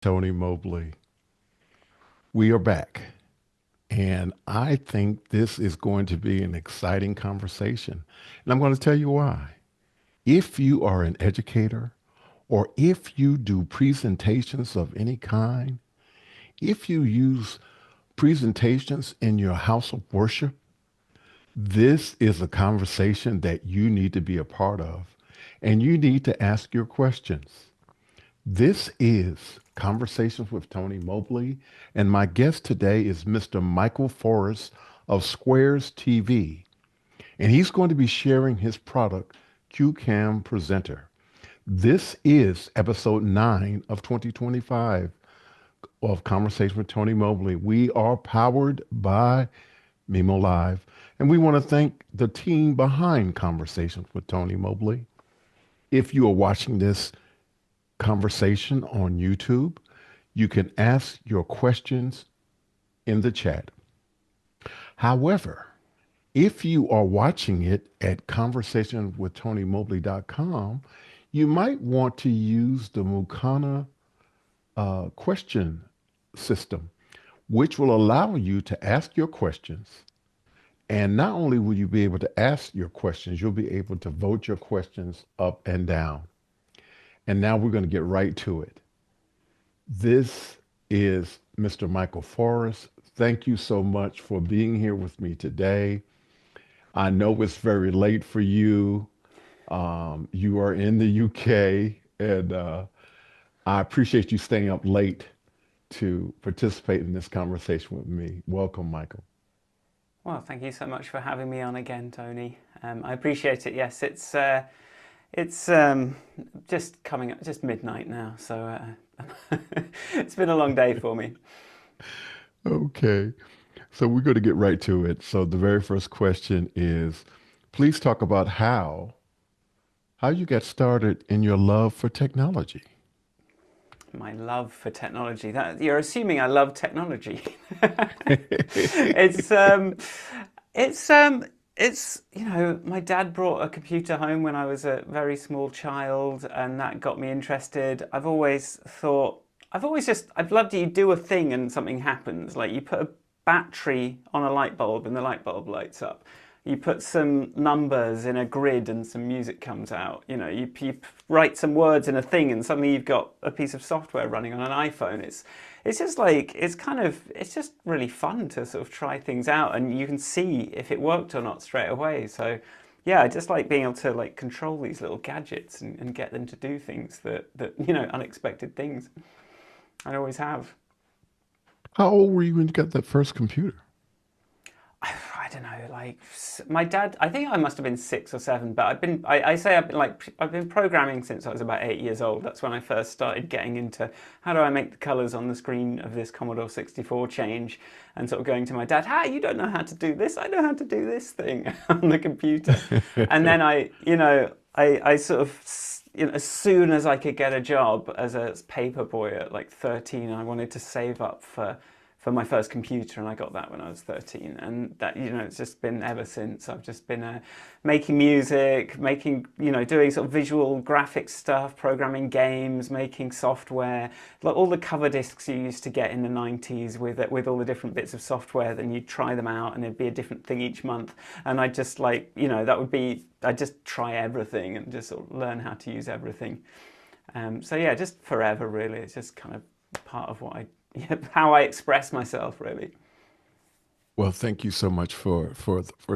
Tony Mobley. We are back, and I think this is going to be an exciting conversation. And I'm going to tell you why. If you are an educator, or if you do presentations of any kind, if you use presentations in your house of worship, this is a conversation that you need to be a part of, and you need to ask your questions. This is Conversations with Tony Mobley, and my guest today is Mr. Michael Forrest of Squares TV, and he's going to be sharing his product, CueCam Presenter. This is episode 9 of 2025 of Conversation with Tony Mobley. We are powered by Mimo Live, and we want to thank the team behind Conversations with Tony Mobley. If you are watching this conversation on YouTube, you can ask your questions in the chat. However, if you are watching it at conversationwithtonymobley.com, you might want to use the Mukana question system, which will allow you to ask your questions. And not only will you be able to ask your questions, you'll be able to vote your questions up and down. And now we're going to get right to it. This is Mr. Michael Forrest. Thank you so much for being here with me today. I know it's very late for you. You are in the UK, and I appreciate you staying up late to participate in this conversation with me. Welcome, Michael. Well, thank you so much for having me on again, Tony. I appreciate it. Yes, it's just coming up, just midnight now, so it's been a long day for me. Okay, so we're going to get right to it. So the very first question is, please talk about how you got started in your love for technology. My love for technology. That you're assuming I love technology. It's my dad brought a computer home when I was a very small child, and that got me interested. I've loved it. You do a thing and something happens. Like you put a battery on a light bulb and the light bulb lights up. You put some numbers in a grid and some music comes out. You write some words in a thing and suddenly you've got a piece of software running on an iPhone. It's just really fun to sort of try things out, and you can see if it worked or not straight away. So yeah, I just like being able to like control these little gadgets and get them to do things that unexpected things. I always have. How old were you when you got that first computer? I don't know, like my dad, I think I must have been 6 or 7, but I've been programming since I was about 8 years old. That's when I first started getting into how do I make the colors on the screen of this Commodore 64 change, and sort of going to my dad, you don't know how to do this. I know how to do this thing on the computer. And then I sort of, as soon as I could get a job as a paper boy at like 13, I wanted to save up for my first computer, and I got that when I was 13, and that it's just been ever since. I've just been making music, doing sort of visual graphic stuff, programming games, making software, like all the cover discs you used to get in the 90s with all the different bits of software. Then you'd try them out, and it'd be a different thing each month. And I just I just try everything and just sort of learn how to use everything. So yeah, just forever really. It's just kind of part of how I express myself, really. Well, thank you so much for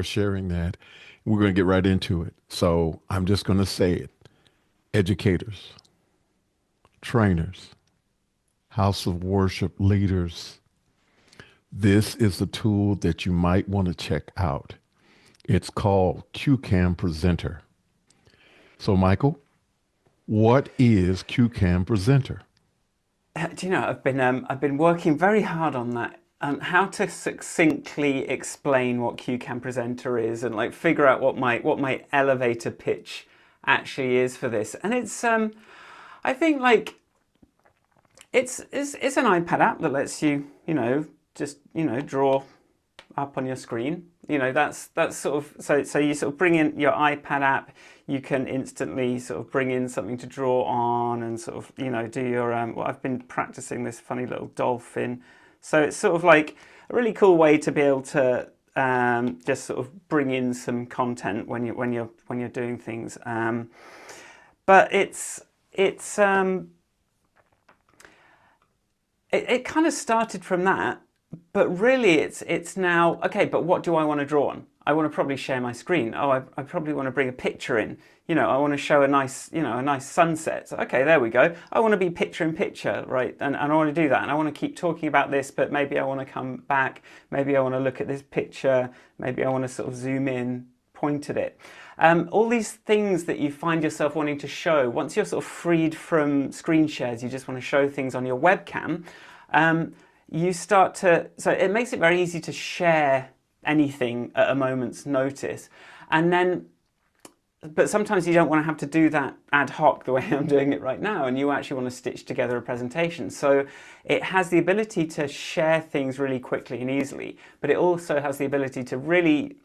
sharing that. We're going to get right into it. So I'm just going to say it. Educators, trainers, house of worship leaders, this is the tool that you might want to check out. It's called CueCam Presenter. So Michael, what is CueCam Presenter? Do you know, I've been working very hard on that, and how to succinctly explain what CueCam Presenter is, and like figure out what my elevator pitch actually is for this. And it's I think like it's an iPad app that lets you just draw up on your screen. That's sort of so you sort of bring in your iPad app. You can instantly sort of bring in something to draw on and sort of do your well, I've been practicing this funny little dolphin. So it's sort of like a really cool way to be able to just sort of bring in some content when you're doing things. But it kind of started from that, but really it's now okay. But what do I want to draw on? I want to probably share my screen. Oh, I probably want to bring a picture in. I want to show a nice sunset. So, okay, there we go. I want to be picture in picture, right? And I want to do that. And I want to keep talking about this, but maybe I want to come back. Maybe I want to look at this picture. Maybe I want to sort of zoom in, point at it. All these things that you find yourself wanting to show, once you're sort of freed from screen shares, you just want to show things on your webcam, you start to, so it makes it very easy to share anything at a moment's notice. And then, but sometimes you don't want to have to do that ad hoc the way I'm doing it right now, and you actually want to stitch together a presentation. So it has the ability to share things really quickly and easily, but it also has the ability to really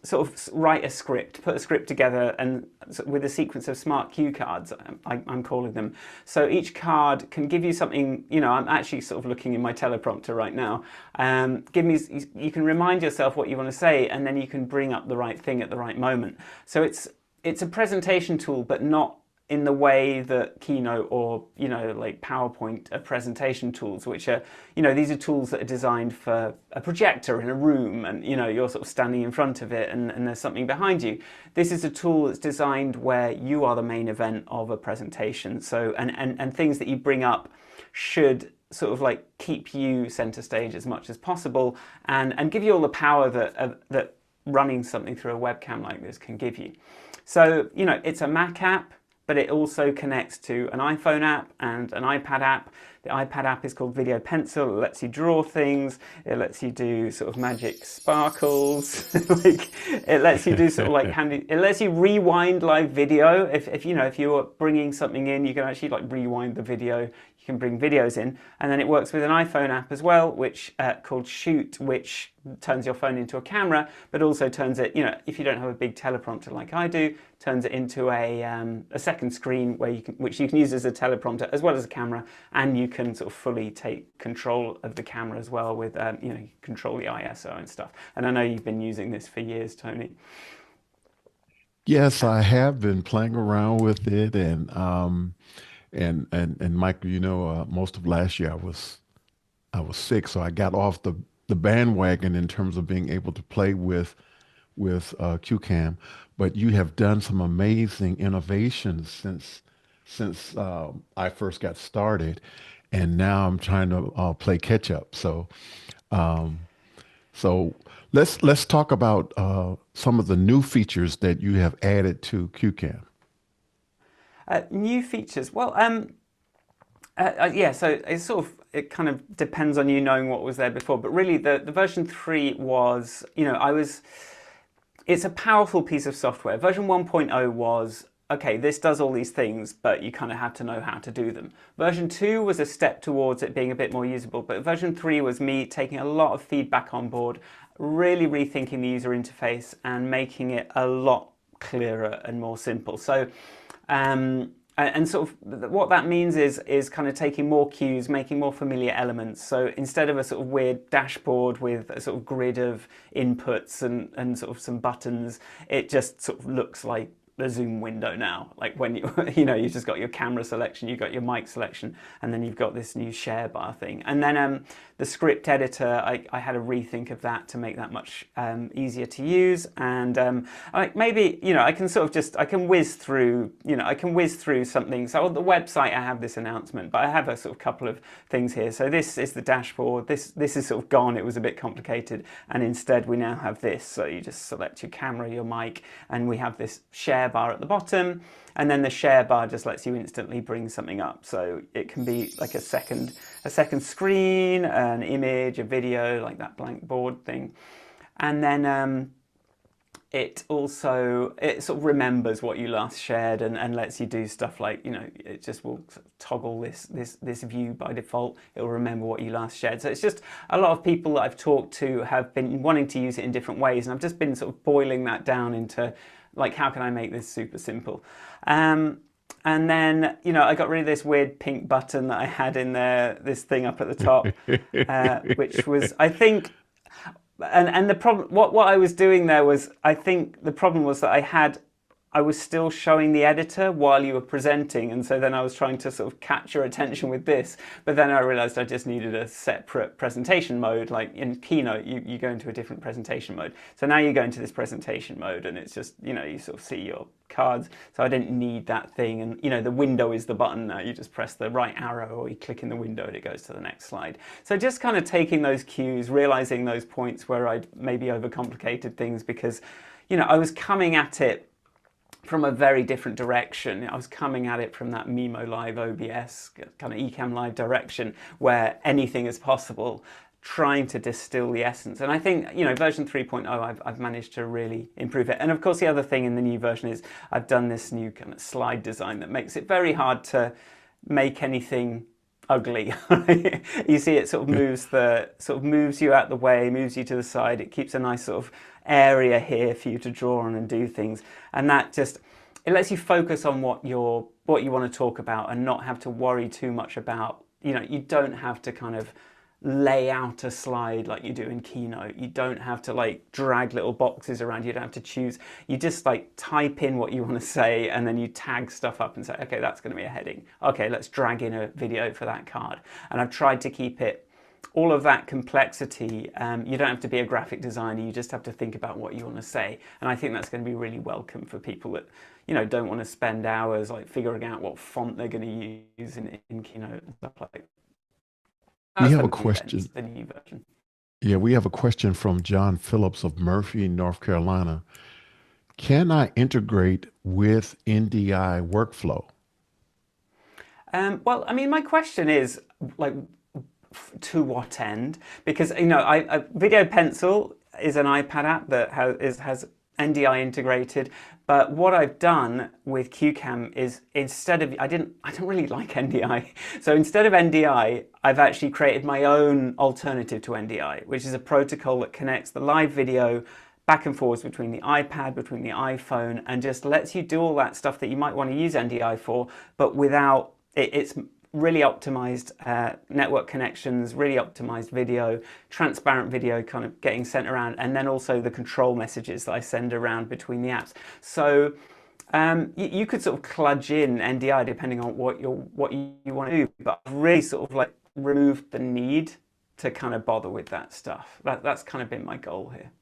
sort of write a script, put a script together, and with a sequence of smart cue cards, I'm calling them. So each card can give you something. I'm actually sort of looking in my teleprompter right now. You can remind yourself what you want to say, and then you can bring up the right thing at the right moment. So it's a presentation tool, but not in the way that Keynote or like PowerPoint are presentation tools, which are these are tools that are designed for a projector in a room, and you're sort of standing in front of it, and there's something behind you. This is a tool that's designed where you are the main event of a presentation. So and things that you bring up should sort of like keep you center stage as much as possible, and give you all the power that running something through a webcam like this can give you. So it's a Mac app, but it also connects to an iPhone app and an iPad app. The iPad app is called Video Pencil. It lets you draw things. It lets you do sort of magic sparkles. Like it lets you do sort of like handy. It lets you rewind live video. If you're bringing something in, you can actually like rewind the video. You can bring videos in, and then it works with an iPhone app as well, which called Shoot, which turns your phone into a camera, but also turns it, if you don't have a big teleprompter like I do, turns it into a second screen which you can use as a teleprompter as well as a camera, and you can sort of fully take control of the camera as well with, you control the ISO and stuff. And I know you've been using this for years, Tony. Yes, I have been playing around with it, and Michael, most of last year I was sick, so I got off the bandwagon in terms of being able to play with CueCam. But you have done some amazing innovations since I first got started, and now I'm trying to play catch up. Um, so let's talk about some of the new features that you have added to CueCam. New features. Well, yeah, so it kind of depends on you knowing what was there before, but really the version 3 was, it's a powerful piece of software. Version 1.0 was, okay, this does all these things, but you kind of have to know how to do them. Version 2 was a step towards it being a bit more usable, but version 3 was me taking a lot of feedback on board, really rethinking the user interface and making it a lot clearer and more simple. So, and sort of what that means is kind of taking more cues, making more familiar elements. So instead of a sort of weird dashboard with a sort of grid of inputs and sort of some buttons, it just sort of looks like the Zoom window now. Like when you've just got your camera selection, you've got your mic selection, and then you've got this new share bar thing. And then the script editor, I had a rethink of that to make that much easier to use. And maybe, I can sort of I can whiz through, something. So on the website, I have this announcement, but I have a sort of couple of things here. So this is the dashboard. This is sort of gone. It was a bit complicated. And instead we now have this. So you just select your camera, your mic, and we have this share bar at the bottom, and then the share bar just lets you instantly bring something up. So it can be like a second screen, an image, a video, like that blank board thing. And then it also it sort of remembers what you last shared and lets you do stuff like, it just will sort of toggle this view by default. It'll remember what you last shared. So it's just a lot of people that I've talked to have been wanting to use it in different ways, and I've just been sort of boiling that down into like, how can I make this super simple? And then, I got rid of this weird pink button that I had in there, this thing up at the top, which was, I think, and the problem, what I was doing there was, I think the problem was that I was still showing the editor while you were presenting, and so then I was trying to sort of catch your attention with this, but then I realized I just needed a separate presentation mode. Like in Keynote, you go into a different presentation mode. So now you go into this presentation mode, and it's just, you sort of see your cards. So I didn't need that thing, and the window is the button now. You just press the right arrow or you click in the window and it goes to the next slide. So just kind of taking those cues, realizing those points where I'd maybe overcomplicated things, because, I was coming at it from a very different direction. I was coming at it from that Mimo Live OBS kind of eCam Live direction where anything is possible, trying to distill the essence. And I think, version 3.0, I've managed to really improve it. And of course, the other thing in the new version is I've done this new kind of slide design that makes it very hard to make anything ugly. You see, it sort of moves you out the way, moves you to the side. It keeps a nice sort of area here for you to draw on and do things, and that just, it lets you focus on what you want to talk about and not have to worry too much about, you don't have to kind of lay out a slide like you do in Keynote. You don't have to like drag little boxes around. You don't have to choose. You just like type in what you want to say, and then you tag stuff up and say, okay, that's going to be a heading. Okay, let's drag in a video for that card. And I've tried to keep it, all of that complexity. You don't have to be a graphic designer. You just have to think about what you want to say. And I think that's going to be really welcome for people that, don't want to spend hours like figuring out what font they're going to use in Keynote and stuff like that. We That's have a the question. new version. Yeah, we have a question from John Phillips of Murphy, North Carolina. Can I integrate with NDI workflow? Well, I mean, my question is like, to what end? Because Video Pencil is an iPad app that has NDI integrated. But what I've done with CueCam is, instead of, I don't really like NDI. So instead of NDI, I've actually created my own alternative to NDI, which is a protocol that connects the live video back and forwards between the iPad, between the iPhone, and just lets you do all that stuff that you might want to use NDI for, but without, it's really optimized network connections, really optimized video, transparent video kind of getting sent around, and then also the control messages that I send around between the apps. So you could sort of kludge in NDI depending on what you want to do, but I've really sort of like removed the need to kind of bother with that stuff. That's kind of been my goal here.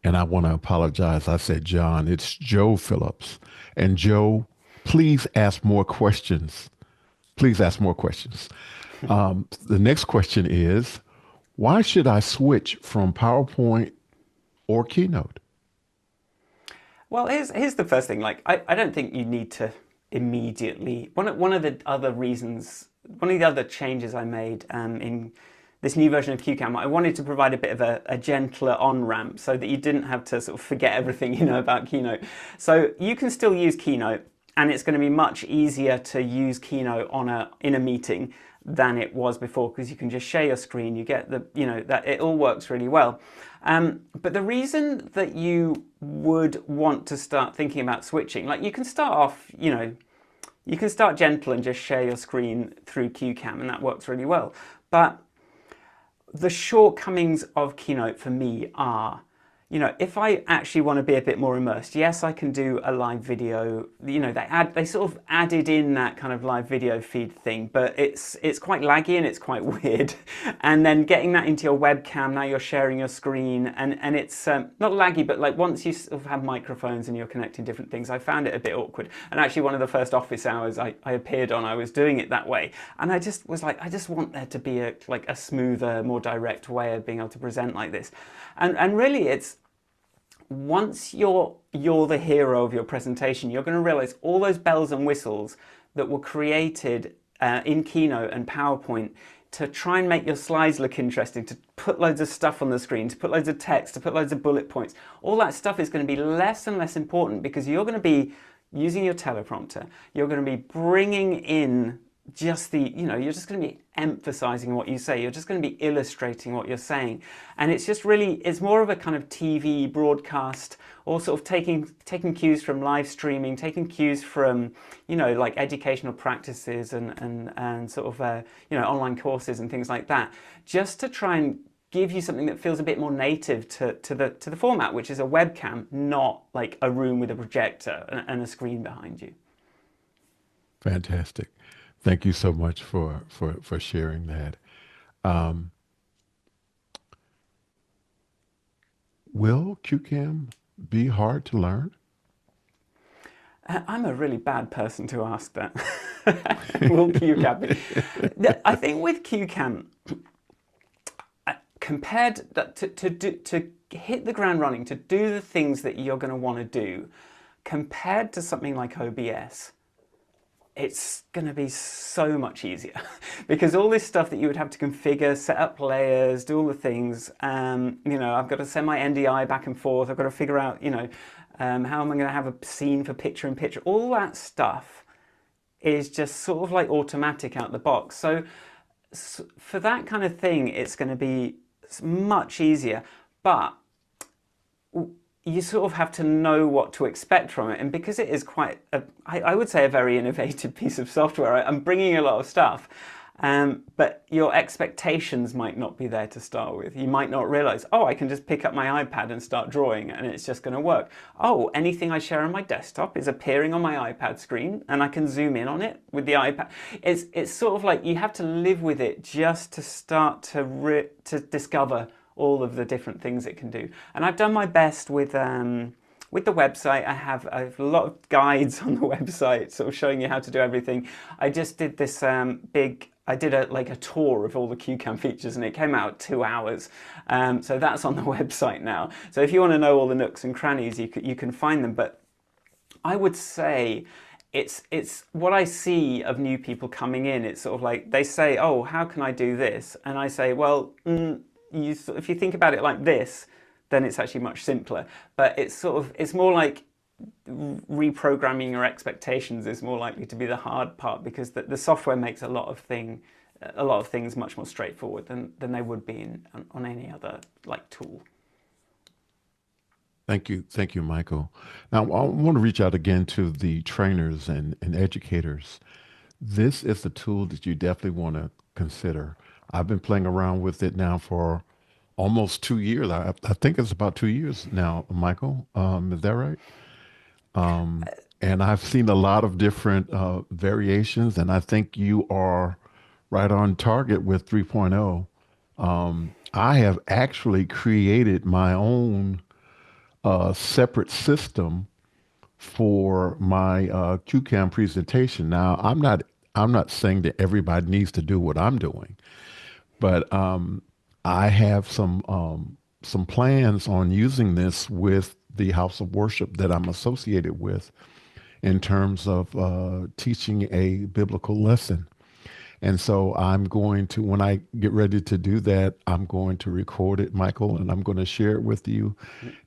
And I want to apologize. I said John, it's Joe Phillips. And Joe, please ask more questions. Please ask more questions. The next question is, why should I switch from PowerPoint or Keynote? Well, here's the first thing. Like, I don't think you need to immediately. One of the other reasons, one of the other changes I made in this new version of CueCam, I wanted to provide a bit of a gentler on-ramp so that you didn't have to sort of forget everything you know about Keynote. So you can still use Keynote, and it's going to be much easier to use Keynote in a meeting than it was before, because you can just share your screen. You get that it all works really well. But the reason that you would want to start thinking about switching, like, you can start off, you can start gentle and just share your screen through CueCam, and that works really well. But the shortcomings of Keynote for me are, if I actually want to be a bit more immersed, yes, I can do a live video. They sort of added in that kind of live video feed thing, but it's quite laggy and it's quite weird. And then getting that into your webcam, now you're sharing your screen, and it's not laggy, but like, once you sort of have microphones and you're connecting different things, I found it a bit awkward. And actually, one of the first office hours I appeared on, I was doing it that way, and I just was like, I just want there to be a smoother, more direct way of being able to present like this. And really, it's, once you're the hero of your presentation, you're going to realize all those bells and whistles that were created in Keynote and PowerPoint to try and make your slides look interesting, to put loads of stuff on the screen, to put loads of text, to put loads of bullet points, all that stuff is going to be less and less important because you're going to be using your teleprompter. You're going to be bringing in just you're just going to be emphasizing what you say. You're just going to be illustrating what you're saying. And it's just really, it's more of a kind of TV broadcast, or sort of taking cues from live streaming, taking cues from, like educational practices and sort of, online courses and things like that, just to try and give you something that feels a bit more native to the format, which is a webcam, not like a room with a projector and a screen behind you. Fantastic. Thank you so much for sharing that. Um, will QCAM be hard to learn? I'm a really bad person to ask that. Will QCAM be? I think with QCAM, compared to hit the ground running, to do the things that you're going to want to do, compared to something like OBS, it's going to be so much easier because all this stuff that you would have to configure, set up layers, do all the things, I've got to send my NDI back and forth. I've got to figure out, how am I going to have a scene for picture in picture? All that stuff is just sort of like automatic out the box. So for that kind of thing, it's going to be much easier, but you sort of have to know what to expect from it. And because it is quite, I would say, a very innovative piece of software, I'm bringing a lot of stuff, but your expectations might not be there to start with. You might not realize, oh, I can just pick up my iPad and start drawing and it's just going to work. Oh, anything I share on my desktop is appearing on my iPad screen and I can zoom in on it with the iPad. It's sort of like you have to live with it just to start to discover all of the different things it can do. And I've done my best with the website. I have a lot of guides on the website, sort of showing you how to do everything. I just did this I did a tour of all the CueCam features, and it came out 2 hours. So that's on the website now. So if you want to know all the nooks and crannies, you can find them. But I would say it's what I see of new people coming in. It's sort of like they say, "Oh, how can I do this?" And I say, "Well, if you think about it like this, then it's actually much simpler." But it's more like reprogramming your expectations is more likely to be the hard part, because the software makes a lot of things much more straightforward than they would be on any other like tool. Thank you, Michael. Now, I want to reach out again to the trainers and educators. This is a tool that you definitely want to consider. I've been playing around with it now for almost 2 years. I think it's about 2 years now, Michael. Is that right? And I've seen a lot of different variations, and I think you are right on target with 3.0. I have actually created my own separate system for my QCAM presentation. Now, I'm not saying that everybody needs to do what I'm doing, but I have some plans on using this with the house of worship that I'm associated with in terms of teaching a biblical lesson. And so I'm going to, when I get ready to do that, I'm going to record it, Michael, and I'm going to share it with you,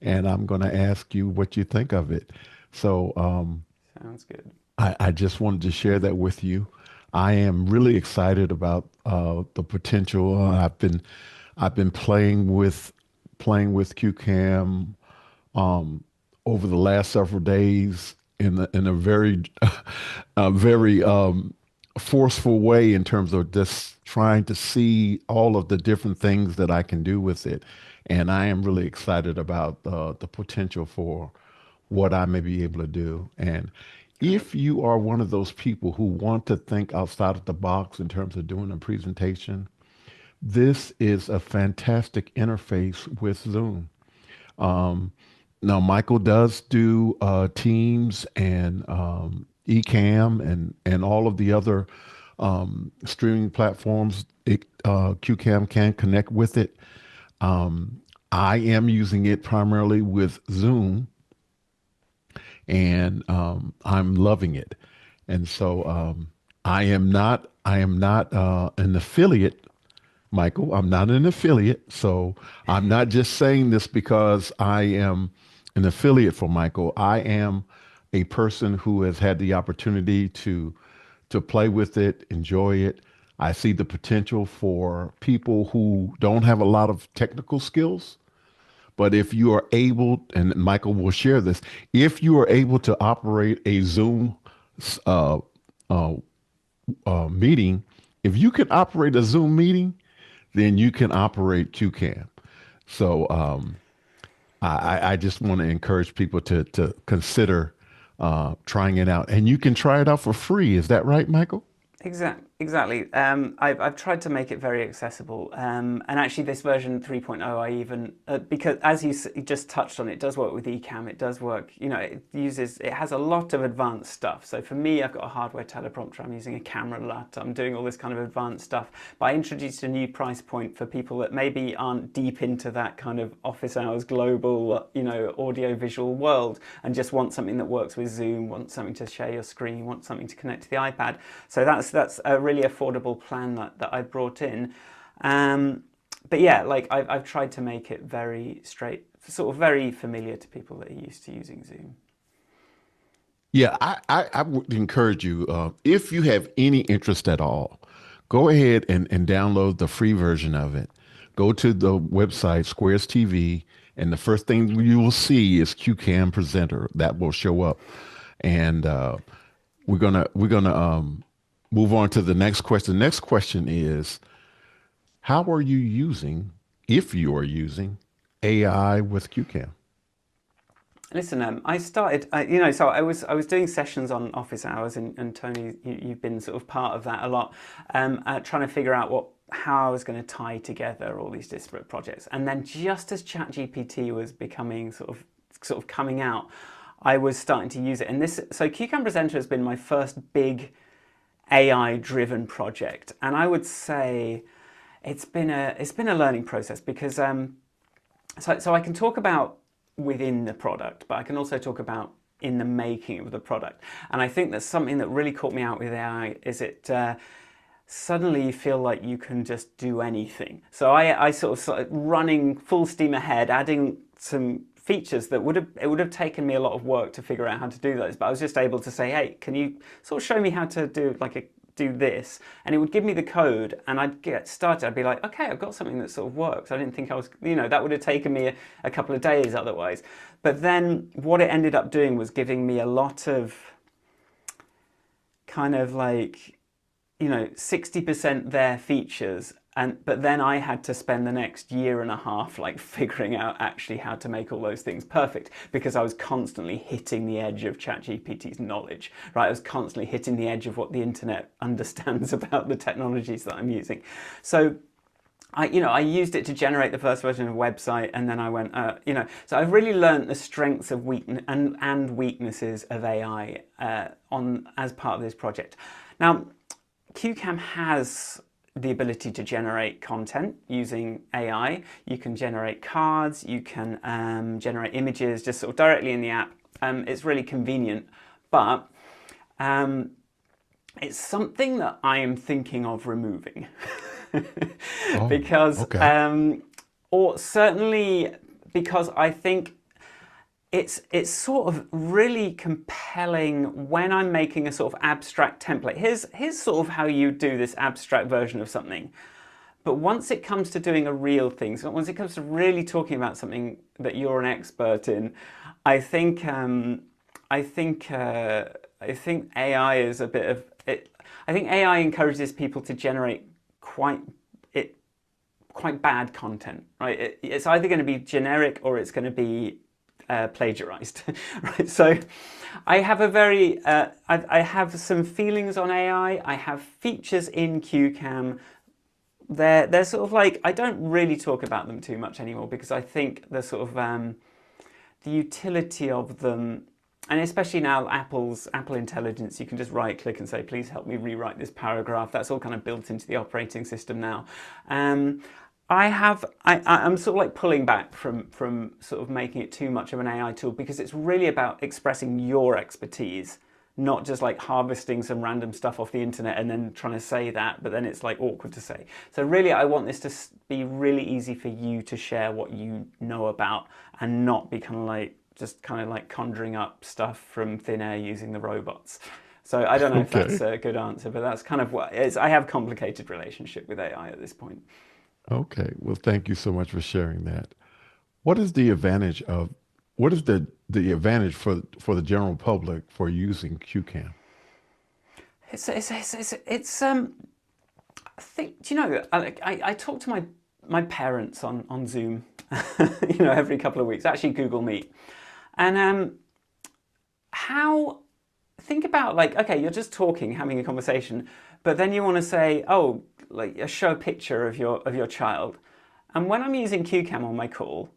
and I'm going to ask you what you think of it. So Sounds good. I just wanted to share that with you. I am really excited about the potential. I've been playing with QCam over the last several days in a very a very forceful way in terms of just trying to see all of the different things that I can do with it. And I am really excited about the potential for what I may be able to do. And Great. if you are one of those people who want to think outside of the box in terms of doing a presentation, this is a fantastic interface with Zoom. Um, Now, Michael does do Teams and Ecamm and all of the other streaming platforms. QCAM can connect with it. Um, I am using it primarily with Zoom, and I'm loving it. And so I am not an affiliate Michael, I'm not an affiliate, so I'm not just saying this because I am an affiliate for Michael. I am a person who has had the opportunity to play with it, enjoy it. I see the potential for people who don't have a lot of technical skills, but if you are able, and Michael will share this, if you are able to operate a Zoom uh, uh, meeting, if you can operate a Zoom meeting, then you can operate QCAM. So I just want to encourage people to consider trying it out, and you can try it out for free. Is that right, Michael? Exactly. I've tried to make it very accessible. And actually, this version 3.0, I even, because as you just touched on, it does work with eCam. It does work, it has a lot of advanced stuff. So for me, I've got a hardware teleprompter. I'm using a camera LUT. I'm doing all this kind of advanced stuff. But I introduced a new price point for people that maybe aren't deep into that kind of office hours global, audio visual world and just want something that works with Zoom, want something to share your screen, want something to connect to the iPad. So that's a really affordable plan that I brought in. But yeah, like I've tried to make it very straight, sort of very familiar to people that are used to using Zoom. Yeah, I would encourage you, if you have any interest at all, go ahead and download the free version of it. Go to the website, Squares TV, and the first thing you will see is CueCam Presenter. That will show up. And we're gonna move on to the next question. The next question is, how are you using, if you are using, AI with QCam? Listen, I started, so I was doing sessions on office hours, and Tony, you've been sort of part of that a lot, trying to figure out how I was going to tie together all these disparate projects. And then just as ChatGPT was becoming sort of coming out, I was starting to use it. And so CueCam Presenter has been my first big AI-driven project, and I would say it's been a learning process because so I can talk about within the product, but I can also talk about in the making of the product. And I think that's something that really caught me out with AI is suddenly you feel like you can just do anything. So I sort of running full steam ahead, adding some features that it would have taken me a lot of work to figure out how to do those. But I was just able to say, hey, can you sort of show me how to do this, and it would give me the code, and I'd get started. I'd be like, okay, I've got something that sort of works. I didn't think I was, that would have taken me a couple of days otherwise. But then what it ended up doing was giving me a lot of kind of like, 60% their features, but then I had to spend the next year and a half like figuring out actually how to make all those things perfect, because I was constantly hitting the edge of ChatGPT's knowledge, right? I was constantly hitting the edge of what the internet understands about the technologies that I'm using. So I used it to generate the first version of a website, and then I went, so I've really learned the strengths of and weaknesses of AI as part of this project. Now, CueCam has the ability to generate content using AI. You can generate cards, you can generate images just sort of directly in the app. It's really convenient, but it's something that I am thinking of removing. Oh, because, okay. or certainly because I think it's sort of really compelling when I'm making a sort of abstract template. Here's sort of how you do this abstract version of something. But once it comes to doing a real thing, so once it comes to really talking about something that you're an expert in, I think AI is a bit of it. I think AI encourages people to generate quite bad content, right? It's either going to be generic or it's going to be plagiarized, right? So I have I have some feelings on AI. I have features in CueCam. They're sort of like, I don't really talk about them too much anymore, because I think the sort of the utility of them, and especially now Apple Intelligence, you can just right click and say, please help me rewrite this paragraph. That's all kind of built into the operating system now. I'm sort of like pulling back from sort of making it too much of an AI tool, because it's really about expressing your expertise not just like harvesting some random stuff off the internet and then trying to say that, but then it's like awkward to say. So really, I want this to be really easy for you to share what you know about and not be kind of like just kind of like conjuring up stuff from thin air using the robots. So I don't know if that's Okay. a good answer, but that's kind of what it is. I have a complicated relationship with AI at this point. Okay. Well, thank you so much for sharing that. What is the advantage of what is the advantage for the general public for using QCAM? It's I think, do you know, I talk to my parents on Zoom, every couple of weeks, actually Google Meet. And how, think about like, okay, you're just talking, having a conversation, but then you want to say, oh, like show a picture of your child. And when I'm using QCam on my call,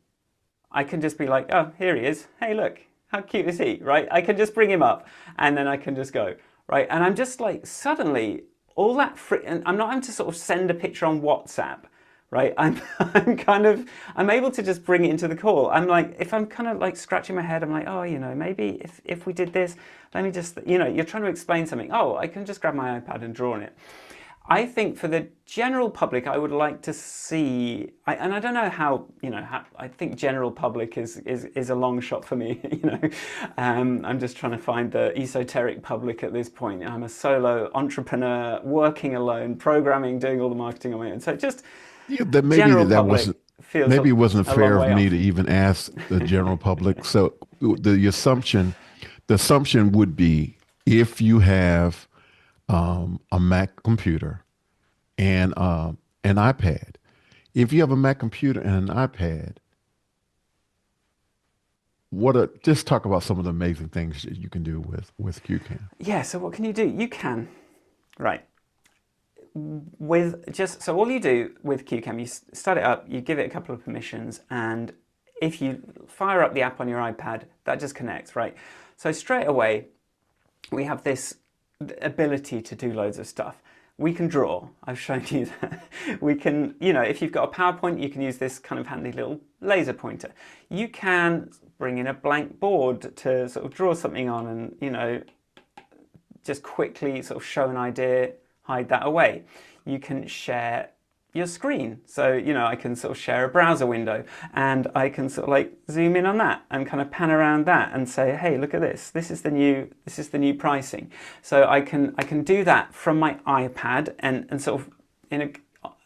I can just be like, oh, here he is. Hey, look, how cute is he, right? I can just bring him up and then I can just go, right? And I'm just like, suddenly, all that, and I'm not having to sort of send a picture on WhatsApp, right? I'm able to just bring it into the call. I'm like, if I'm kind of like scratching my head, I'm like, oh, maybe if we did this, let me just, you're trying to explain something. Oh, I can just grab my iPad and draw on it. I think for the general public, I would like to see, and I don't know how, I think general public is a long shot for me. I'm just trying to find the esoteric public at this point. I'm a solo entrepreneur, working alone, programming, doing all the marketing on my own. So just Yeah, that general that public wasn't feels maybe it wasn't a long fair of way me to off. even ask the general public. So the assumption would be if you have a Mac computer and an iPad. If you have a Mac computer and an iPad, just talk about some of the amazing things that you can do with QCAM. Yeah, so what can you do? You can, right. So all you do with CueCam, you start it up, you give it a couple of permissions, and if you fire up the app on your iPad, that just connects, right? So straight away, we have this ability to do loads of stuff. We can draw. I've shown you that. We can, if you've got a PowerPoint, you can use this kind of handy little laser pointer. You can bring in a blank board to sort of draw something on and, just quickly sort of show an idea, hide that away. You can share your screen. So, I can sort of share a browser window and I can sort of like zoom in on that and kind of pan around that and say, hey, look at this. This is the new pricing. So I can do that from my iPad and sort of and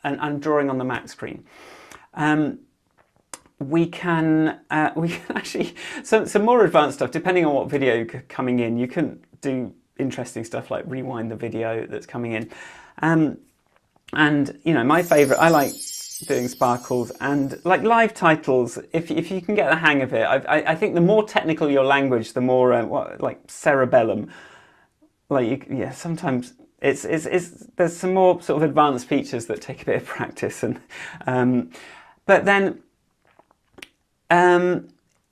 I'm drawing on the Mac screen. We can actually some more advanced stuff depending on what video coming in. You can do interesting stuff like rewind the video that's coming in. And my favorite, I like doing sparkles and like live titles. If you can get the hang of it, I think the more technical your language, the more like cerebellum. Sometimes it's there's some more sort of advanced features that take a bit of practice but then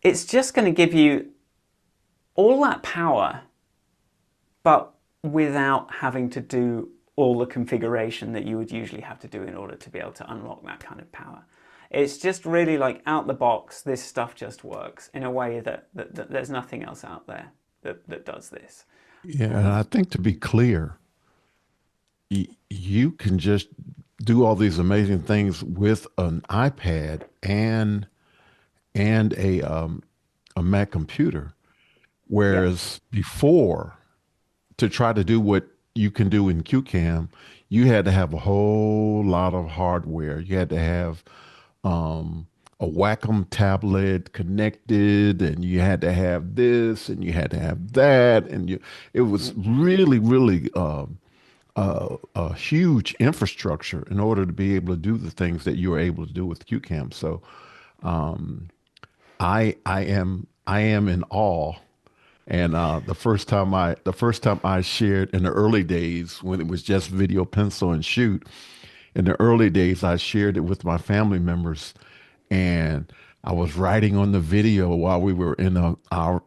it's just going to give you all that power, but without having to do all the configuration that you would usually have to do in order to be able to unlock that kind of power. It's just really like out the box, this stuff just works in a way that there's nothing else out there that does this. Yeah, and I think to be clear, you can just do all these amazing things with an iPad and a Mac computer. Yep. Whereas before, to try to do what you can do in QCAM, you had to have a whole lot of hardware. You had to have a Wacom tablet connected, and you had to have this, and you had to have that, and it was really, really a huge infrastructure in order to be able to do the things that you were able to do with QCAM. So I am in awe. And the first time I shared in the early days when it was just video, pencil, and shoot, in the early days I shared it with my family members, and I was writing on the video while we were in our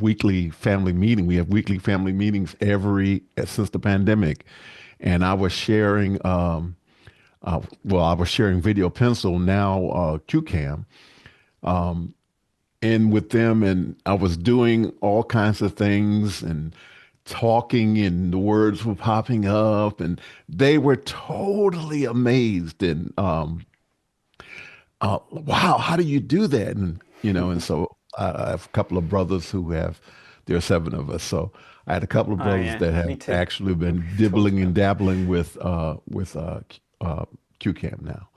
weekly family meeting. We have weekly family meetings every since the pandemic, and I was sharing. I was sharing video pencil now QCam, in with them, and I was doing all kinds of things and talking, and the words were popping up, and they were totally amazed. And wow, how do you do that? And and so I have a couple of brothers who have. There are seven of us, so I had a couple of Oh brothers yeah, that have me too. actually been We've talked dibbling and about that. dabbling with QCam now.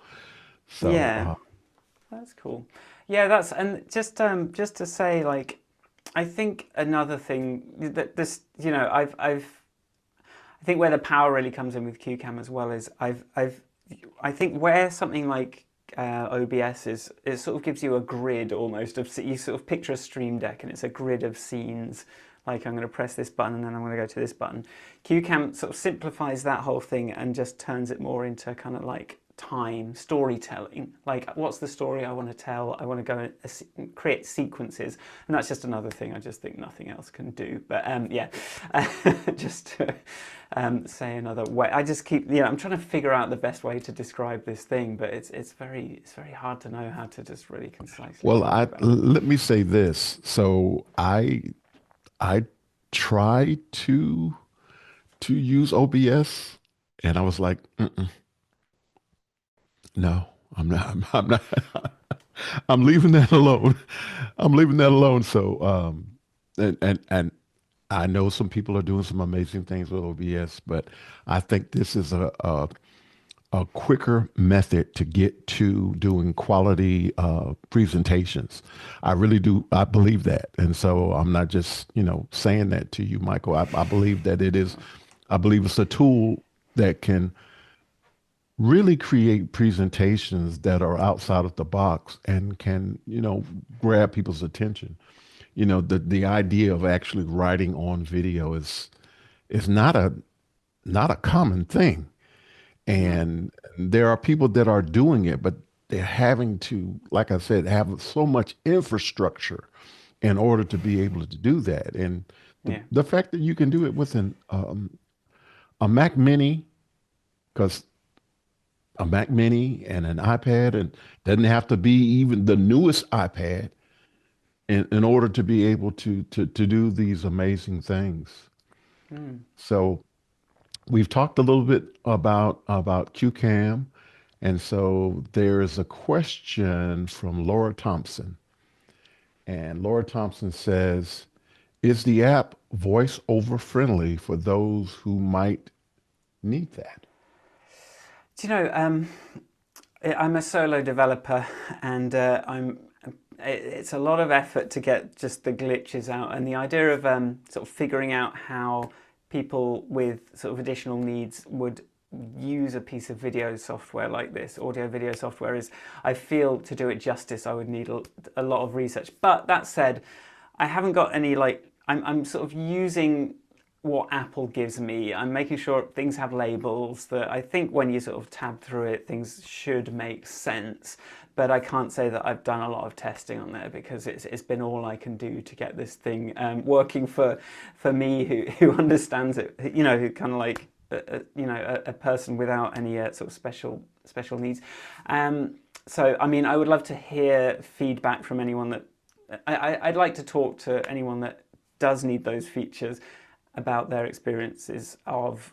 So Yeah, that's cool. Yeah, that's and just to say like I think another thing that this I think where the power really comes in with QCam as well is I think where something like OBS is, it sort of gives you a grid almost of, you sort of picture a stream deck and it's a grid of scenes. Like I'm going to press this button and then I'm going to go to this button. QCam sort of simplifies that whole thing and just turns it more into kind of like time storytelling. Like, what's the story I want to tell? I want to go and create sequences, and that's just another thing I just think nothing else can do. But yeah, just to say another way. I just keep, I'm trying to figure out the best way to describe this thing, but it's very hard to know how to just really concisely well, talk I about it. let me say this. So I tried to use OBS, and I was like, mm-mm, no, I'm not. I'm not. I'm leaving that alone. I'm leaving that alone. So, and I know some people are doing some amazing things with OBS, but I think this is a quicker method to get to doing quality presentations. I really do. I believe that, and so I'm not just saying that to you, Michael. I believe that it is. I believe it's a tool that can really create presentations that are outside of the box and can grab people's attention. The idea of actually writing on video is not a common thing. No. And there are people that are doing it, but they're having to, like I said, have so much infrastructure in order to be able to do that. And Yeah. the fact that you can do it with a Mac Mini, because a Mac Mini and an iPad, and doesn't have to be even the newest iPad in order to be able to do these amazing things. Mm. So we've talked a little bit about QCam, and so there is a question from Laura Thompson, and Laura Thompson says, "Is the app voice over friendly for those who might need that?" Do you know? I'm a solo developer, and it's a lot of effort to get just the glitches out, and the idea of sort of figuring out how people with sort of additional needs would use a piece of video software like this, audio video software, is, I feel, to do it justice, I would need a lot of research. But that said, I haven't got any like, I'm sort of using what Apple gives me. I'm making sure things have labels that I think when you sort of tab through it, things should make sense. But I can't say that I've done a lot of testing on there because it's been all I can do to get this thing working for me who understands it, who kind of like a person without any sort of special needs. So I mean, I would love to hear feedback from anyone that I'd like to talk to anyone that does need those features about their experiences of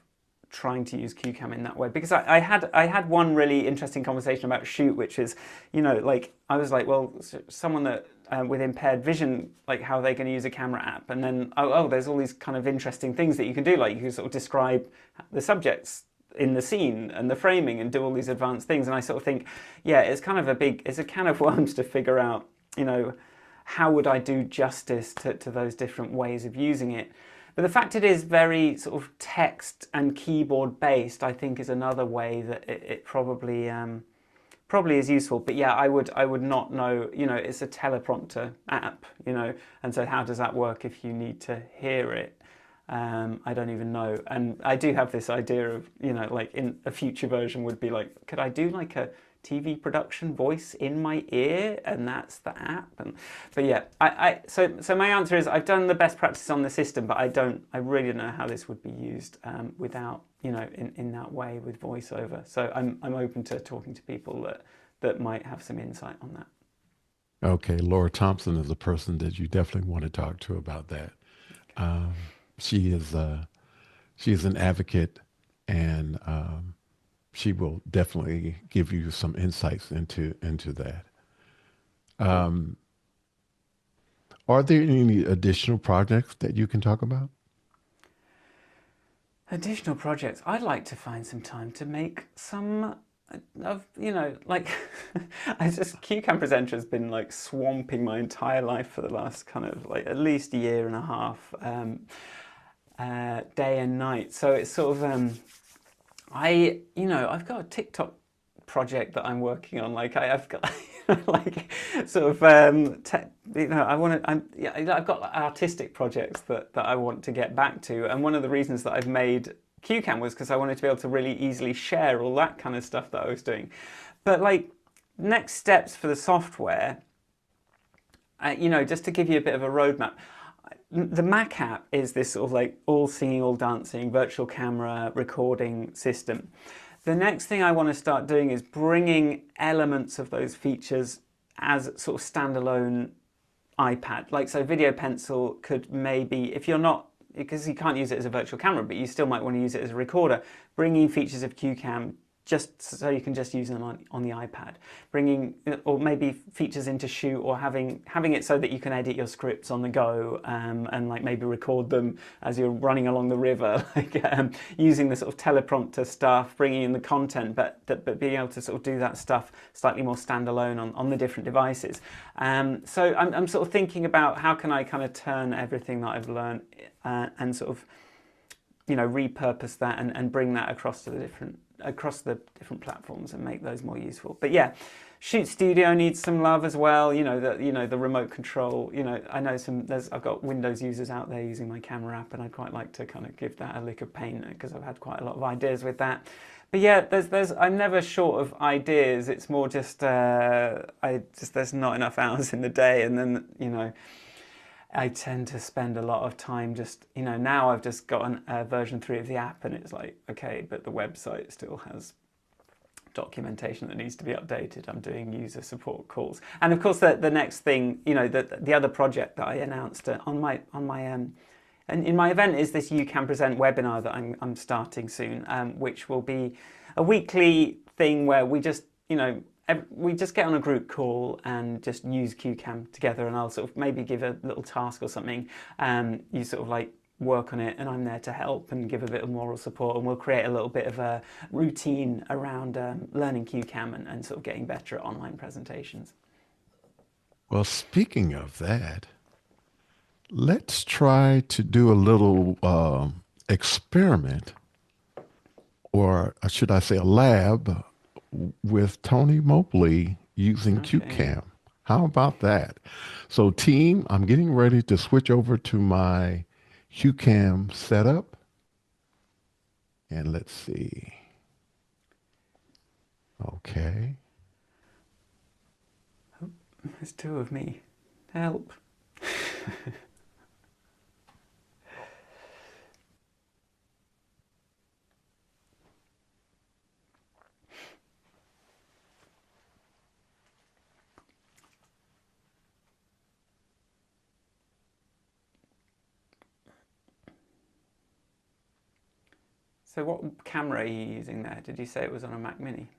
trying to use QCam in that way, because I had one really interesting conversation about Shoot, which is, like I was like, well, someone that with impaired vision, like how are they going to use a camera app? And then there's all these kind of interesting things that you can do, like you can sort of describe the subjects in the scene and the framing and do all these advanced things. And I sort of think, yeah, it's a can of worms to figure out, how would I do justice to those different ways of using it. But the fact it is very sort of text and keyboard based, I think, is another way that it probably is useful. But yeah, I would not know. It's a teleprompter app. And so how does that work if you need to hear it? I don't even know. And I do have this idea of, like in a future version would be like, could I do like a TV production voice in my ear, and that's the app. But yeah, so my answer is I've done the best practice on the system, but I really don't know how this would be used without in that way with voiceover. So I'm open to talking to people that might have some insight on that. Okay, Laura Thompson is a person that you definitely want to talk to about that. She is she is an advocate, and she will definitely give you some insights into that. Cool. Um, are there any additional projects that you can talk about? Additional projects. I'd like to find some time to make some of, like, I just, CueCam Presenter has been like swamping my entire life for the last kind of like at least a year and a half, day and night. So it's sort of, I've got a TikTok project that I'm working on. Like I've got like sort of I want to. Yeah, I've got artistic projects that I want to get back to, and one of the reasons that I've made QCam was because I wanted to be able to really easily share all that kind of stuff that I was doing. But like next steps for the software, just to give you a bit of a roadmap, the Mac app is this sort of like all singing, all dancing virtual camera recording system. The next thing I want to start doing is bringing elements of those features as sort of standalone iPad. Like, so Video Pencil could maybe, if you're not, because you can't use it as a virtual camera, but you still might want to use it as a recorder, bringing features of QCam just so you can just use them on the iPad, bringing, or maybe features into Shoot, or having it so that you can edit your scripts on the go, and like maybe record them as you're running along the river, like using the sort of teleprompter stuff, bringing in the content, but being able to sort of do that stuff slightly more standalone on the different devices. So I'm sort of thinking about how can I kind of turn everything that I've learned and sort of repurpose that and bring that across the different platforms and make those more useful. But yeah, Shoot Studio needs some love as well. The remote control. I know I've got Windows users out there using my camera app, and I'd quite like to kind of give that a lick of paint because I've had quite a lot of ideas with that. But yeah, I'm never short of ideas. It's more just there's not enough hours in the day, and then I tend to spend a lot of time just, now I've just got version 3 of the app, and it's like, okay, but the website still has documentation that needs to be updated. I'm doing user support calls. And of course, the next thing, the other project that I announced and in my event is this You Can Present webinar that I'm starting soon, which will be a weekly thing where we just get on a group call and just use QCam together, and I'll sort of maybe give a little task or something. You sort of like work on it, and I'm there to help and give a bit of moral support, and we'll create a little bit of a routine around learning QCam and sort of getting better at online presentations. Well, speaking of that, let's try to do a little experiment, or should I say a lab, with Tony Mobley using Okay. CueCam. How about that? So, team, I'm getting ready to switch over to my CueCam setup. And let's see. Okay. There's two of me. Help. So what camera are you using there? Did you say it was on a Mac Mini?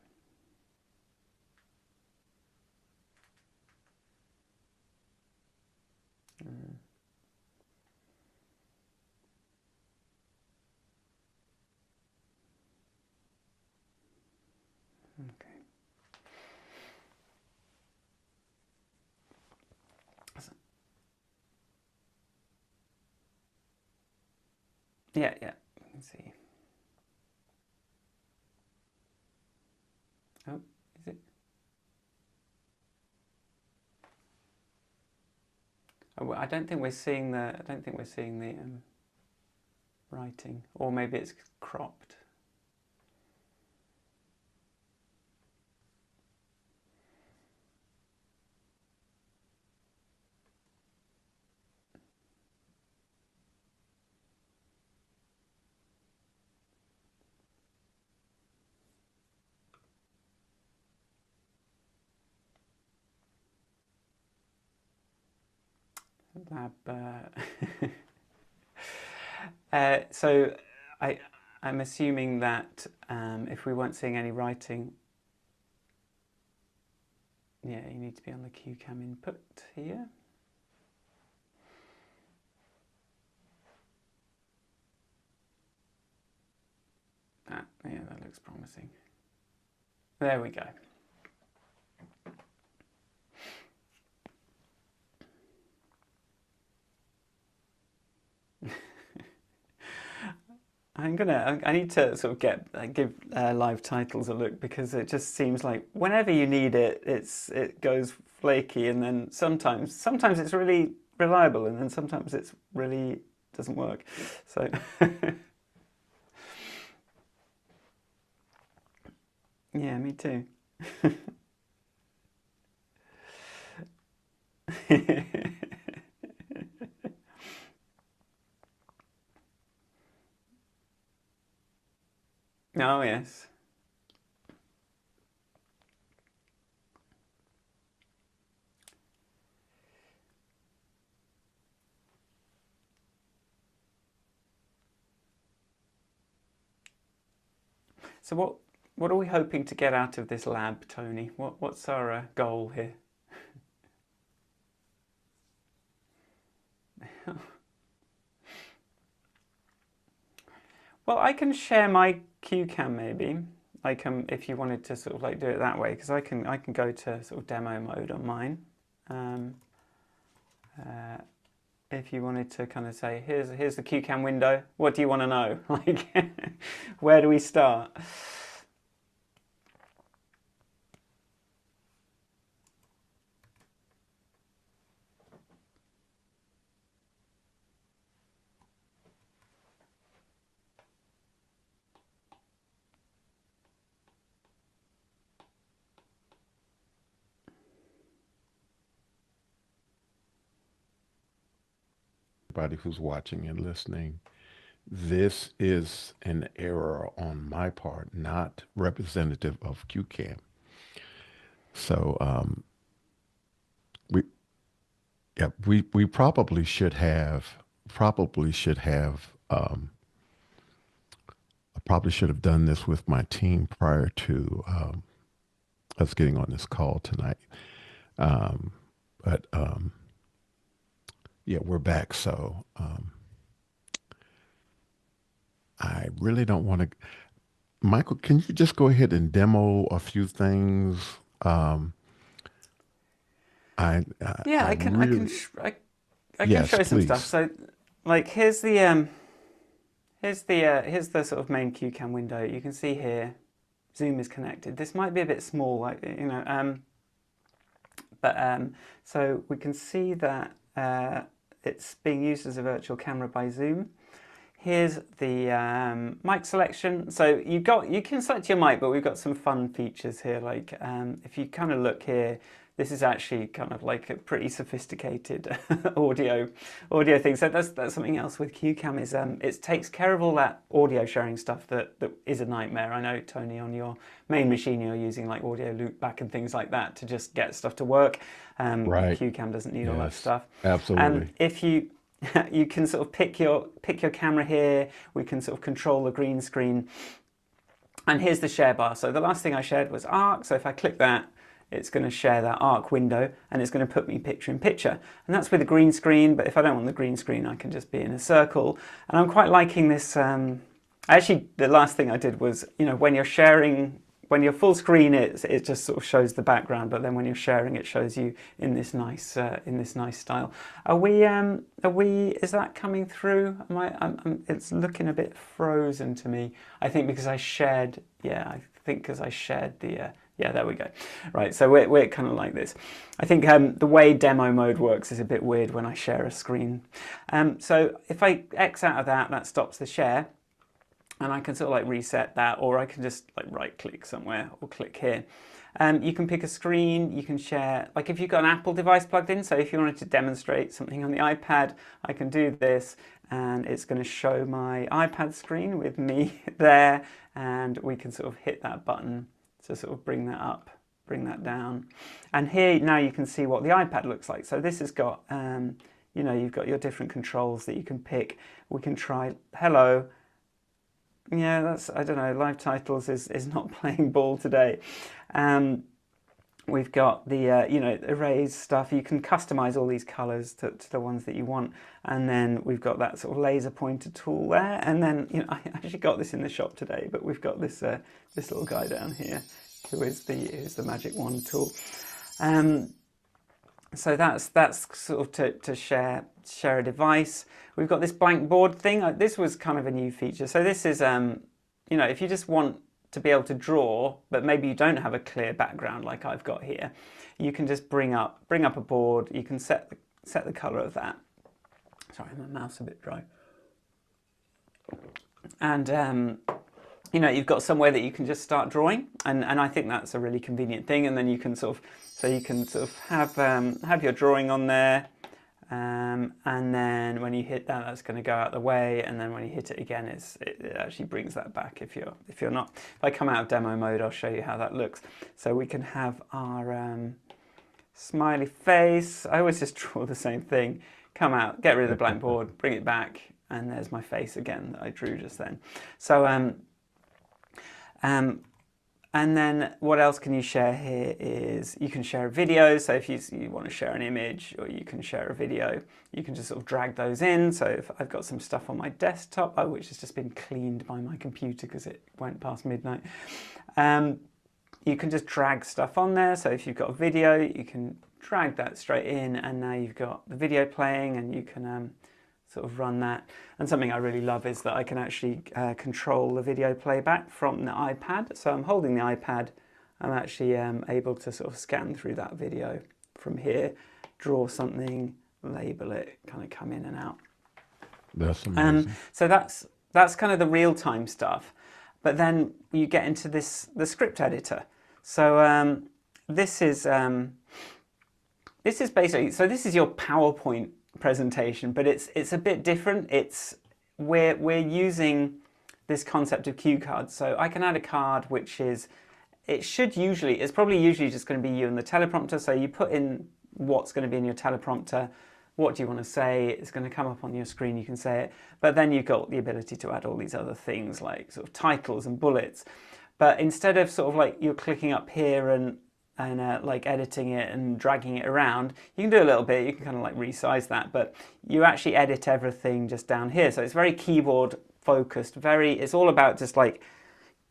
Mm, okay. Yeah, yeah. You can see. Oh, is it? Oh, well, I don't think we're seeing the. I don't think we're seeing the writing, or maybe it's cropped. lab. So I'm assuming that if we weren't seeing any writing, yeah, you need to be on the CueCam input here. Yeah, that looks promising. There we go. I need to sort of give live titles a look, because it just seems like whenever you need it, it goes flaky, and then sometimes it's really reliable, and then sometimes it's really doesn't work. So yeah, me too. Oh yes. So what are we hoping to get out of this lab, Tony? What's our goal here? Well, I can share my CueCam maybe. I can, if you wanted to sort of like do it that way, because I can go to sort of demo mode on mine. If you wanted to kind of say, here's the CueCam window. What do you want to know? Like, where do we start? Everybody who's watching and listening, this is an error on my part, not representative of QCAM. So we yeah we probably should have I probably should have done this with my team prior to us getting on this call tonight. Um, but yeah, we're back. So I really don't want to. Michael, can you just go ahead and demo a few things? Um, Yeah, I really, I can yes, show some stuff. please. So, like, here's the sort of main CueCam window. You can see here, Zoom is connected. This might be a bit small, like so we can see that it's being used as a virtual camera by Zoom. Here's the mic selection. So you can select your mic, but we've got some fun features here. Like if you kind of look here, this is actually kind of like a pretty sophisticated audio thing. So that's something else with CueCam is it takes care of all that audio sharing stuff that is a nightmare. I know, Tony, on your main machine you're using like audio loopback and things like that to just get stuff to work. Right. CueCam doesn't need all that Yes, stuff. absolutely. If you you can sort of pick your camera here. We can sort of control the green screen. And here's the share bar. So the last thing I shared was Arc. So if I click that, it's going to share that Arc window and it's going to put me picture in picture. And that's with a green screen. But if I don't want the green screen, I can just be in a circle. And I'm quite liking this. Actually, the last thing I did was, when you're sharing, when you're full screen, it just sort of shows the background, but then when you're sharing, it shows you in this nice style. Is that coming through? It's looking a bit frozen to me. I think because I shared. Yeah, I think because I shared the. Yeah, there we go. Right, so we're kind of like this. I think the way demo mode works is a bit weird when I share a screen. So if I X out of that, that stops the share. And I can sort of like reset that, or I can just like right click somewhere or click here. You can pick a screen, you can share, like if you've got an Apple device plugged in, so if you wanted to demonstrate something on the iPad, I can do this and it's going to show my iPad screen with me there, and we can sort of hit that button to sort of bring that up, bring that down. And here now you can see what the iPad looks like. So this has got, you've got your different controls that you can pick. We can try hello. Yeah, that's, I don't know, live titles is not playing ball today. Um, we've got the erase stuff. You can customize all these colors to the ones that you want, and then we've got that sort of laser pointer tool there. And then I actually got this in the shop today, but we've got this little guy down here who's the magic wand tool. Um, so that's sort of to share a device. We've got this blank board thing. This was kind of a new feature. So this is if you just want to be able to draw, but maybe you don't have a clear background like I've got here, you can just bring up a board. You can set the color of that. Sorry, my mouth's a bit dry. And you've got somewhere that you can just start drawing, and I think that's a really convenient thing. And then you can sort of have your drawing on there, and then when you hit that, that's going to go out the way, and then when you hit it again, it actually brings that back. If you're not, if I come out of demo mode, I'll show you how that looks. So we can have our smiley face. I always just draw the same thing. Come out, get rid of the blank board, bring it back, and there's my face again that I drew just then. So and then what else can you share here is you can share a video. So if you want to share an image or you can share a video, you can just sort of drag those in. So if I've got some stuff on my desktop, which has just been cleaned by my computer because it went past midnight, you can just drag stuff on there. So if you've got a video, you can drag that straight in, and now you've got the video playing, and you can sort of run that. And something I really love is that I can actually control the video playback from the iPad. So I'm holding the iPad, I'm actually able to sort of scan through that video from here, draw something, label it, kind of come in and out. That's amazing. So that's kind of the real-time stuff. But then you get into the script editor. So this is basically, so this is your PowerPoint presentation, but it's a bit different. We're using this concept of cue cards. So I can add a card which is, it's probably usually just going to be you and the teleprompter. So you put in what's going to be in your teleprompter, what do you want to say, it's going to come up on your screen, you can say it, but then you've got the ability to add all these other things like sort of titles and bullets. But instead of sort of like you're clicking up here and like editing it and dragging it around, you can do a little bit, you can kind of like resize that, but you actually edit everything just down here. So it's very keyboard focused, it's all about just like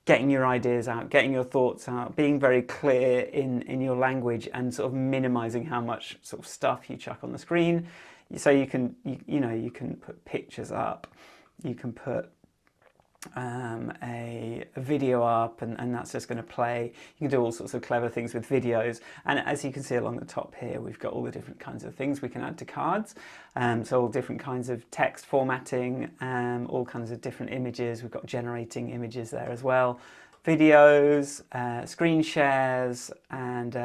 getting your ideas out, getting your thoughts out, being very clear in your language, and sort of minimizing how much sort of stuff you chuck on the screen. So you can put pictures up, you can put a video up, and that's just going to play. You can do all sorts of clever things with videos, and as you can see along the top here, we've got all the different kinds of things we can add to cards. So all different kinds of text formatting, all kinds of different images. We've got generating images there as well, videos, screen shares, and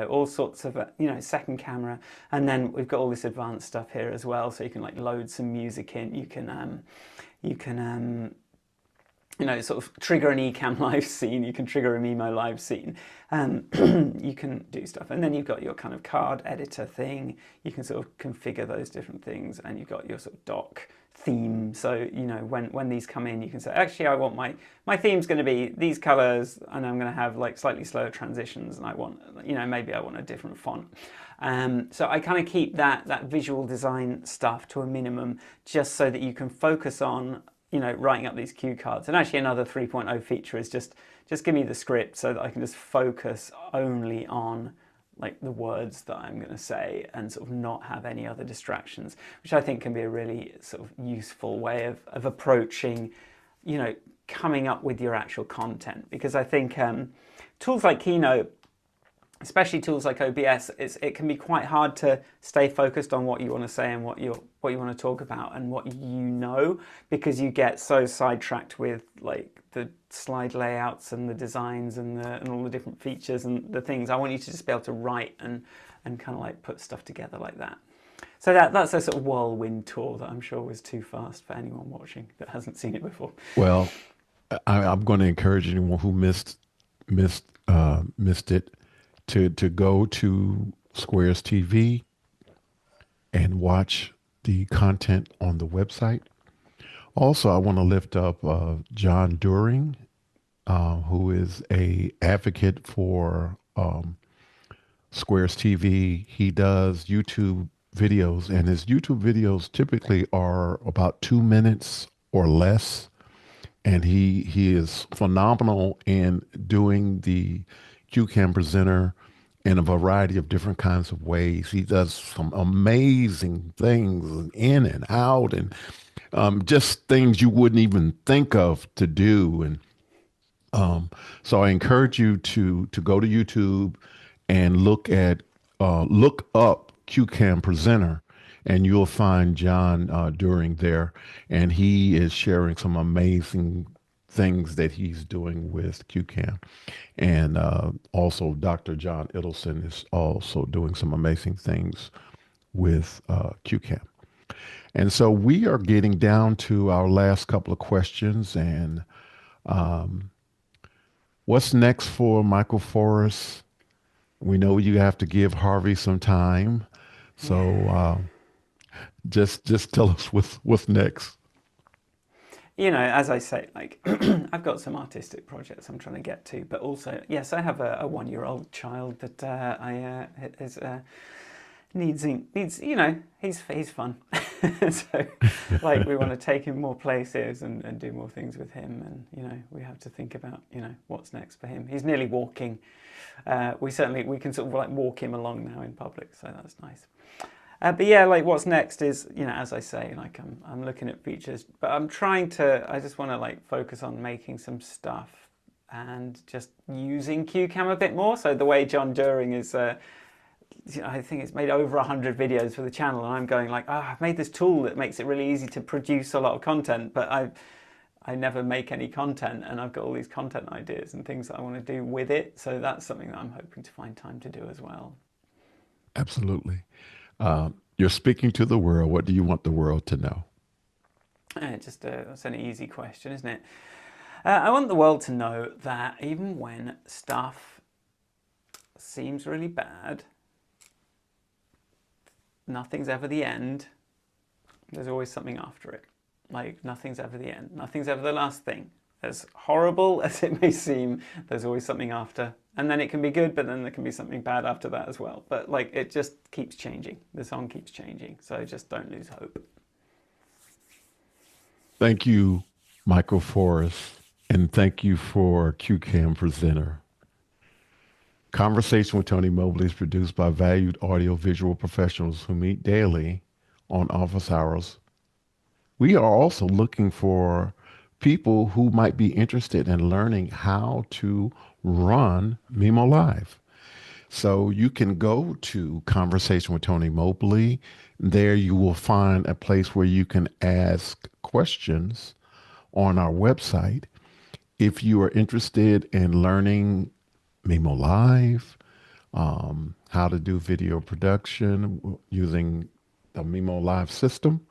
all sorts of second camera. And then we've got all this advanced stuff here as well, so you can like load some music in. You can sort of trigger an eCam live scene, you can trigger a Mimo live scene, you can do stuff. And then you've got your kind of card editor thing, you can sort of configure those different things, and you've got your sort of doc theme. So, when these come in, you can say, actually, I want my theme's going to be these colors, and I'm going to have like slightly slower transitions, and I want, maybe I want a different font. So I kind of keep that visual design stuff to a minimum, just so that you can focus on writing up these cue cards. And actually another 3.0 feature is just give me the script so that I can just focus only on like the words that I'm going to say, and sort of not have any other distractions, which I think can be a really sort of useful way of approaching, coming up with your actual content. Because I think tools like Keynote, especially tools like OBS, it can be quite hard to stay focused on what you want to say and what you want to talk about and what because you get so sidetracked with like the slide layouts and the designs and all the different features and the things. I want you to just be able to write and kind of like put stuff together like that. So that's a sort of whirlwind tour that I'm sure was too fast for anyone watching that hasn't seen it before. Well, I'm going to encourage anyone who missed it to go to Squares TV and watch the content on the website. Also, I want to lift up John During, who is a advocate for Squares TV. He does YouTube videos, and his YouTube videos typically are about 2 minutes or less. And he is phenomenal in doing the CueCam Presenter in a variety of different kinds of ways. He does some amazing things in and out, and just things you wouldn't even think of to do. And um, so I encourage you to go to YouTube and look up QCAM Presenter, and you'll find John During there, and he is sharing some amazing things that he's doing with QCAM, and also Dr. John Idelson is also doing some amazing things with QCAM. And so we are getting down to our last couple of questions, and um, what's next for Michael Forrest? We know you have to give Harvey some time. So Yeah. just tell us what's next. As I say, like I've got some artistic projects I'm trying to get to, but also, yes, I have a 1-year-old child that I is needs. He's fun, so like we want to take him more places and do more things with him, and we have to think about what's next for him. He's nearly walking. We can sort of like walk him along now in public, so that's nice. But yeah, like what's next is, as I say, like I'm looking at features, but I just want to like focus on making some stuff and just using QCam a bit more. So the way John During is, I think it's made over 100 videos for the channel, and I'm going like, I've made this tool that makes it really easy to produce a lot of content, but I never make any content, and I've got all these content ideas and things that I want to do with it. So that's something that I'm hoping to find time to do as well. Absolutely. You're speaking to the world. What do you want the world to know? That's an easy question, isn't it? I want the world to know that even when stuff seems really bad, nothing's ever the end. There's always something after it. Like nothing's ever the end. Nothing's ever the last thing. As horrible as it may seem, there's always something after. And then it can be good, but then there can be something bad after that as well. But like it just keeps changing. The song keeps changing. So just don't lose hope. Thank you, Michael Forrest, and thank you for QCAM Presenter. Conversation with Tony Mobley is produced by valued audio visual professionals who meet daily on office hours. We are also looking for people who might be interested in learning how to run Mimo Live. So you can go to Conversation with Tony Mobley. There you will find a place where you can ask questions on our website. If you are interested in learning Mimo Live, how to do video production using the Mimo Live system,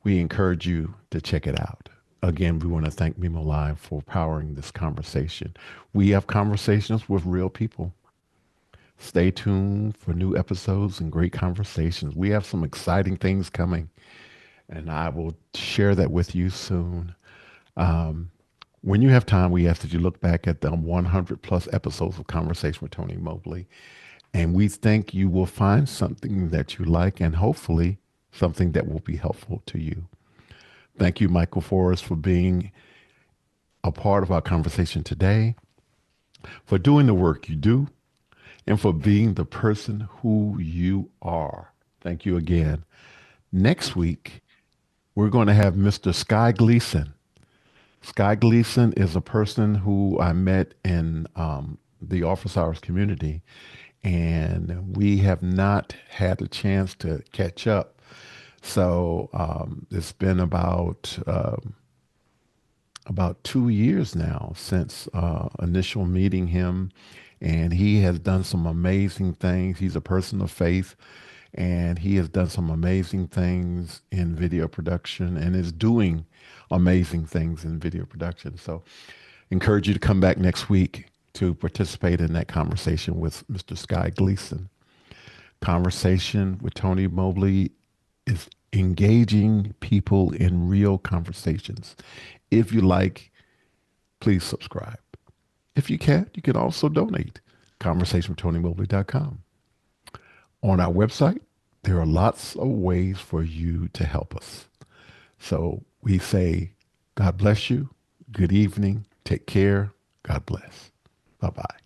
we encourage you to check it out. Again, we want to thank Mimo Live for powering this conversation. We have conversations with real people. Stay tuned for new episodes and great conversations. We have some exciting things coming, and I will share that with you soon. Um, when you have time, we ask that you look back at the 100 plus episodes of Conversation with Tony Mobley, and we think you will find something that you like and hopefully something that will be helpful to you. Thank you, Michael Forrest, for being a part of our conversation today, for doing the work you do, and for being the person who you are. Thank you again. Next week, we're going to have Mr. Sky Gleason. Sky Gleason is a person who I met in the office hours community, and we have not had a chance to catch up. So it's been about 2 years now since initial meeting him, and he has done some amazing things. He's a person of faith, and he has done some amazing things in video production and is doing amazing things in video production. So, encourage you to come back next week to participate in that conversation with Mr. Sky Gleason. Conversation with Tony Mobley is engaging people in real conversations. If you like, please subscribe. If you can't, you can also donate. Conversationwithtonymobley.com. On our website, there are lots of ways for you to help us. So we say, God bless you. Good evening. Take care. God bless. Bye bye.